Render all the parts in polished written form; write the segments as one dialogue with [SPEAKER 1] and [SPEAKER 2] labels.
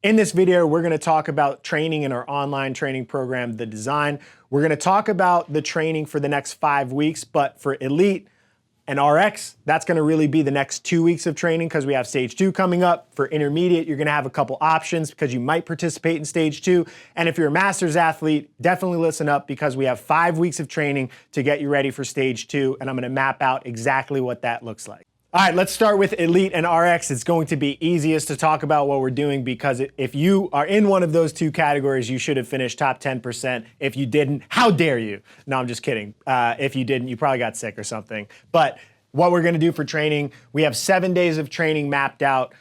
[SPEAKER 1] In this video, we're gonna talk about training in our online training program, The Design. We're gonna talk about the training for the next 5 weeks, but for Elite and RX, that's gonna really be the next 2 weeks of training because we have stage 2 coming up. For intermediate, you're gonna have a couple options because you might participate in stage 2. And if you're a master's athlete, definitely listen up because we have 5 weeks of training to get you ready for stage 2, and I'm gonna map out exactly what that looks like. All right, let's start with Elite and RX. It's going to be easiest to talk about what we're doing because if you are in one of those two categories, you should have finished top 10%. If you didn't, how dare you? No, I'm just kidding. If you didn't, you probably got sick or something. But what we're gonna do for training, we have 7 days of training mapped out,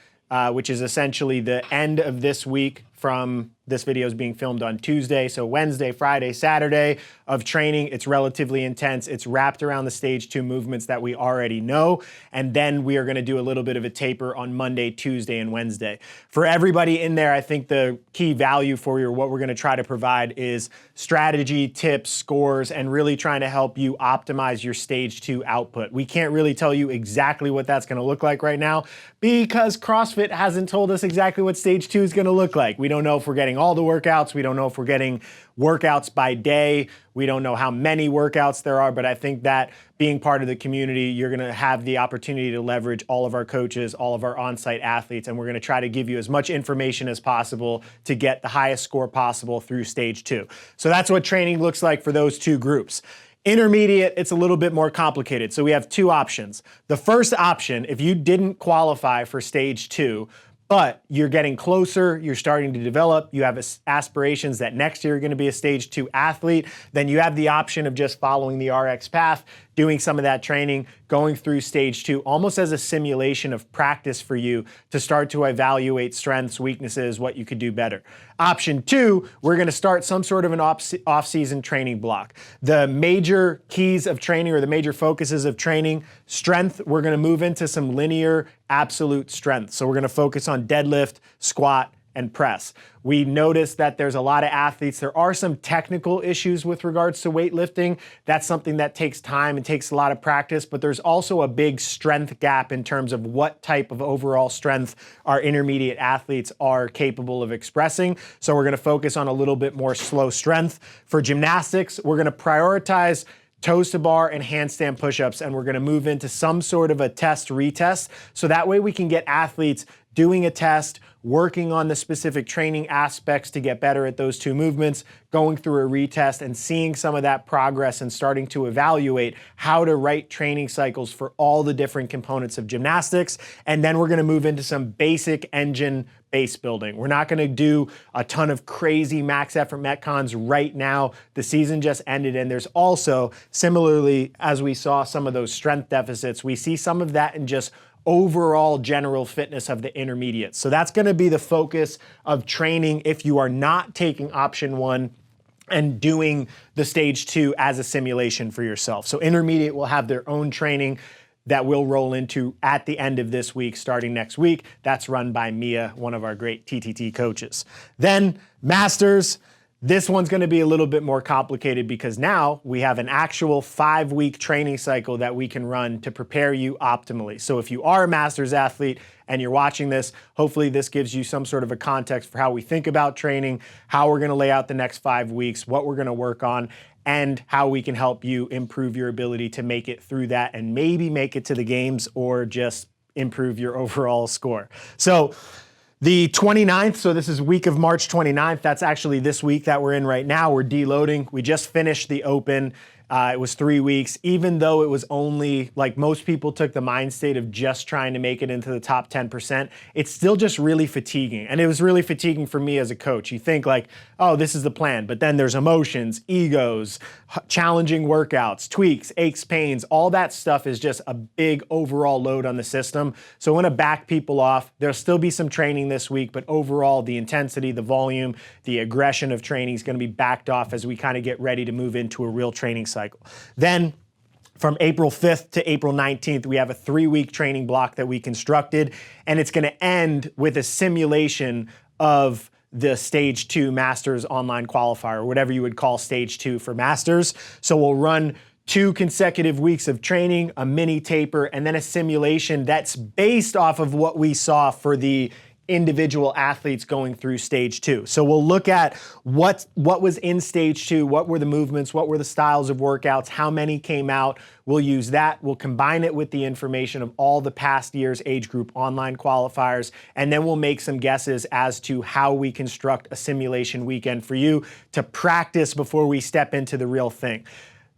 [SPEAKER 1] which is essentially the end of this week from this video is being filmed on Tuesday. So Wednesday, Friday, Saturday of training. It's relatively intense. It's wrapped around the stage 2 movements that we already know. And then we are gonna do a little bit of a taper on Monday, Tuesday, and Wednesday. For everybody in there, I think the key value for you, or what we're gonna try to provide, is strategy, tips, scores, and really trying to help you optimize your stage 2 output. We can't really tell you exactly what that's gonna look like right now because CrossFit hasn't told us exactly what stage 2 is gonna look like. We don't know if we're getting all the workouts. We don't know if we're getting workouts by day. We don't know how many workouts there are, but I think that being part of the community, you're gonna have the opportunity to leverage all of our coaches, all of our on-site athletes, and we're gonna try to give you as much information as possible to get the highest score possible through stage 2. So that's what training looks like for those two groups. Intermediate, it's a little bit more complicated. So we have two options. The first option, if you didn't qualify for stage 2, but you're getting closer, you're starting to develop, you have aspirations that next year you're gonna be a stage 2 athlete, then you have the option of just following the RX path, doing some of that training, going through stage 2, almost as a simulation of practice for you to start to evaluate strengths, weaknesses, what you could do better. Option 2, we're gonna start some sort of an off-season training block. The major keys of training, or the major focuses of training: strength, we're gonna move into some linear absolute strength. So we're gonna focus on deadlift, squat, and press. We noticed that there's a lot of athletes. There are some technical issues with regards to weightlifting. That's something that takes time and takes a lot of practice, but there's also a big strength gap in terms of what type of overall strength our intermediate athletes are capable of expressing. So we're gonna focus on a little bit more slow strength. For gymnastics, we're gonna prioritize toes to bar and handstand push-ups, and we're gonna move into some sort of a test retest. So that way we can get athletes doing a test, working on the specific training aspects to get better at those two movements, going through a retest and seeing some of that progress and starting to evaluate how to write training cycles for all the different components of gymnastics. And then we're gonna move into some basic engine base building. We're not gonna do a ton of crazy max effort metcons right now. The season just ended, and there's also, similarly, as we saw some of those strength deficits, we see some of that in just overall general fitness of the intermediate. So that's gonna be the focus of training if you are not taking option 1 and doing the stage 2 as a simulation for yourself. So intermediate will have their own training that we'll roll into at the end of this week, starting next week. That's run by Mia, one of our great TTT coaches. Then masters. This one's gonna be a little bit more complicated because now we have an actual 5-week training cycle that we can run to prepare you optimally. So if you are a master's athlete and you're watching this, hopefully this gives you some sort of a context for how we think about training, how we're gonna lay out the next 5 weeks, what we're gonna work on, and how we can help you improve your ability to make it through that and maybe make it to the games or just improve your overall score. So the 29th, so this is week of March 29th, that's actually this week that we're in right now. We're deloading. We just finished the open. It was 3 weeks, even though it was only, like most people took the mind state of just trying to make it into the top 10%, it's still just really fatiguing. And it was really fatiguing for me as a coach. You think like, oh, this is the plan, but then there's emotions, egos, challenging workouts, tweaks, aches, pains, all that stuff is just a big overall load on the system. So I want to back people off. There'll still be some training this week, but overall the intensity, the volume, the aggression of training is going to be backed off as we kind of get ready to move into a real training cycle. Then from April 5th to April 19th, we have a 3-week training block that we constructed, and it's gonna end with a simulation of the stage 2 Masters online qualifier, or whatever you would call stage 2 for Masters. So we'll run 2 consecutive weeks of training, a mini taper, and then a simulation that's based off of what we saw for the individual athletes going through stage 2. So we'll look at what was in stage 2, what were the movements, what were the styles of workouts, how many came out. We'll use that. We'll combine it with the information of all the past year's age group online qualifiers, and then we'll make some guesses as to how we construct a simulation weekend for you to practice before we step into the real thing.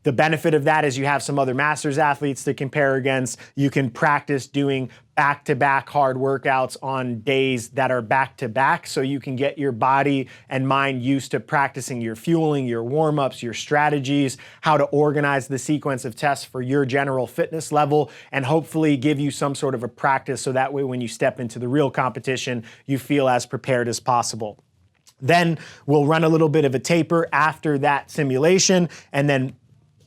[SPEAKER 1] The benefit of that is you have some other Masters athletes to compare against. You can practice doing back-to-back hard workouts on days that are back-to-back, so you can get your body and mind used to practicing your fueling, your warm-ups, your strategies, how to organize the sequence of tests for your general fitness level, and hopefully give you some sort of a practice so that way when you step into the real competition, you feel as prepared as possible. Then we'll run a little bit of a taper after that simulation, and then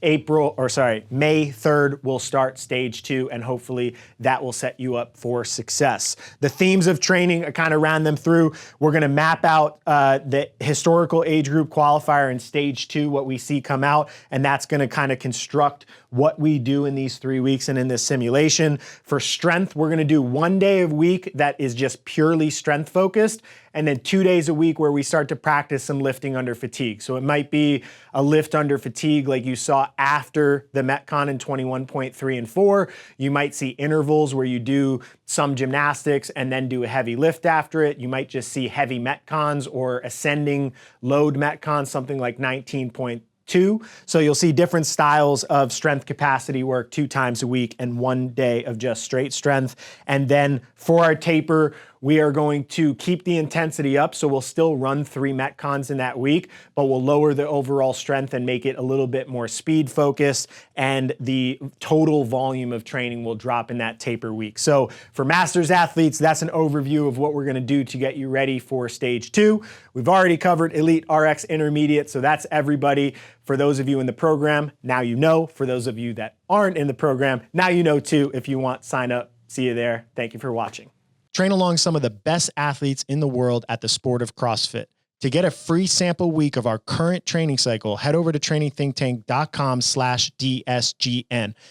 [SPEAKER 1] May 3rd, we'll start stage 2, and hopefully that will set you up for success. The themes of training, I kind of ran them through. We're going to map out the historical age group qualifier in stage 2, what we see come out, and that's going to kind of construct what we do in these 3 weeks and in this simulation. For strength, we're going to do 1 day a week that is just purely strength focused, and then 2 days a week where we start to practice some lifting under fatigue. So it might be a lift under fatigue like you saw after the Metcon in 21.3 and 4. You might see intervals where you do some gymnastics and then do a heavy lift after it. You might just see heavy Metcons or ascending load Metcons, something like 19.2. So you'll see different styles of strength capacity work 2 times a week and 1 day of just straight strength. And then for our taper, we are going to keep the intensity up, so we'll still run 3 Metcons in that week, but we'll lower the overall strength and make it a little bit more speed focused, and the total volume of training will drop in that taper week. So for Masters athletes, that's an overview of what we're gonna do to get you ready for stage 2. We've already covered Elite, RX, Intermediate, so that's everybody. For those of you in the program, now you know. For those of you that aren't in the program, now you know too. If you want, sign up. See you there. Thank you for watching. Train along some of the best athletes in the world at the sport of CrossFit. To get a free sample week of our current training cycle, head over to trainingthinktank.com/DSGN.